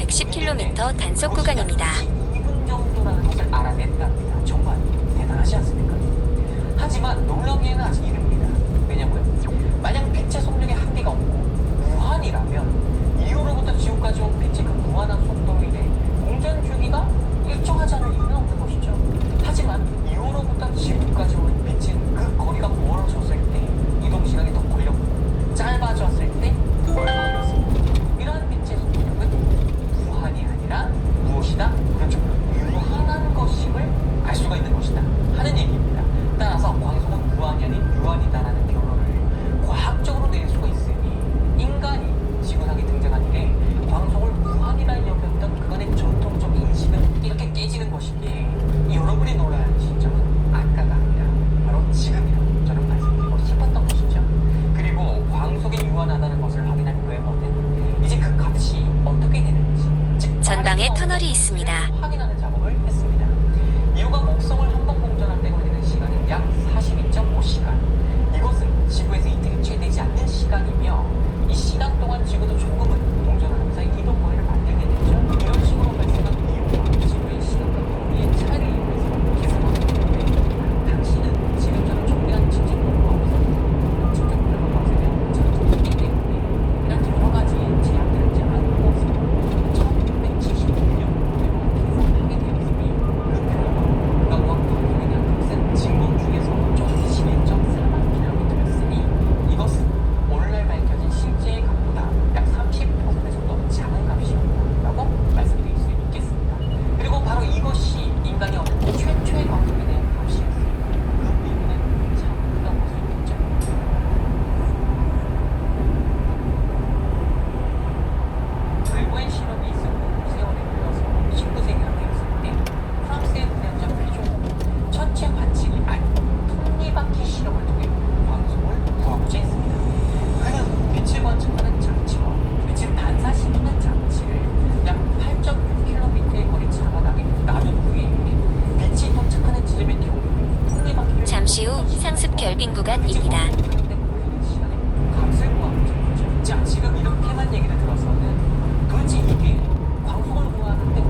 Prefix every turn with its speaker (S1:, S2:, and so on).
S1: 110km 단속 구간입니다.
S2: 2분 정도라는 것을 알아냈답니다. 정말 대단하지 않습니까? 하지만 놀라기에는 아직 이릅니다. 왜냐고요? 만약 빛의 속력에 한계가 없고 무한이라면 이후로부터 지구까지 온 빛의 그 무한한 속도로 인해 공전 주기가 일정하지 않을 이유는 없는 것이죠. 하지만 이후로부터 지구까지 오는 빛은 그 거리가 멀어졌을 때 이동 시간이 더 걸렸고 짧아졌을 때 더 걸렸습니다. 이러한 빛의 속력은 무한이 아니라 무엇이다? 그렇죠. 유한한 것임을 알 수가 있는 것이다 하는 얘기입니다. 따라서 광속은 무한이 아닌 유한이다라는 결론을 과학적으로 내릴 수가 있으니 인간이 지구상에 등장한 이래 광속을 무한이라 여겼던 그간의 전통적 인식은 이렇게 깨지는 것이기에 여러분이 놀라야 하는 시점은 아까가 아니라 바로 지금이라고 저는 말씀드리고 싶었던 것이죠. 그리고 광속이 유한하다는 것을 확인한 웨버는 이제 그 값이 어떻게 되는지 즉
S1: 전방에 터널이 있습니다.
S2: 확인하는 작업을 했습니다. 이유가 목성을 한 번 공전할 때 걸리는 시간은 약 42.5시간. 이것은 지구에서 이틀이 채 되지 않는 시간이며 이 시간 동안 지구도 조금은 공전을 하면서 이동 거리를 만들게 되죠. 이런 식으로 발생한 이유가 지구의 시간과 거리의 차이를 이용해서 계산하는 건데 당신은 지금처럼 정밀한 측정 도구가 없어서 측정 결과가 없으면 전투기 때문에 이런 여러 가지 제약들을 제한하고 있습니다. 1976년 계산하게 되었으니 그 결과 인간과 광속에 대한 값은 진공 중에서 총 21.4만 킬로미터였으니 이것은 오늘날 밝혀진 실제의 값보다 약 30% 정도 작은 값이었다라고 말씀드릴 수 있겠습니다. 그리고 바로 이것이 인간이 얻은 최초의 광속에 대한 값이었습니다. 그 의미는 참 크다고 볼수 있겠죠. 외부의 실험이 있었고 세월이 흘러서 19세기가 되었을 때 프랑스의 불량자 피조고 천체 관측이 아닌 톱니바퀴 실험을 통해 광속을 구하고자 했습니다. 그는 빛을 관측하는 장치와 빛을 반사시키는 장치를 약 8.6km의 거리 차바닥에 놔둔 후에 빛이 도착하는 지점의 경우 톱니바퀴를
S1: 잠시 후 상습 결빙 구간입니다.
S2: 값을 구하고자 했죠. 자, 지금 이렇게만 얘기를 들어서는 도대체 이게 광속을 구하는데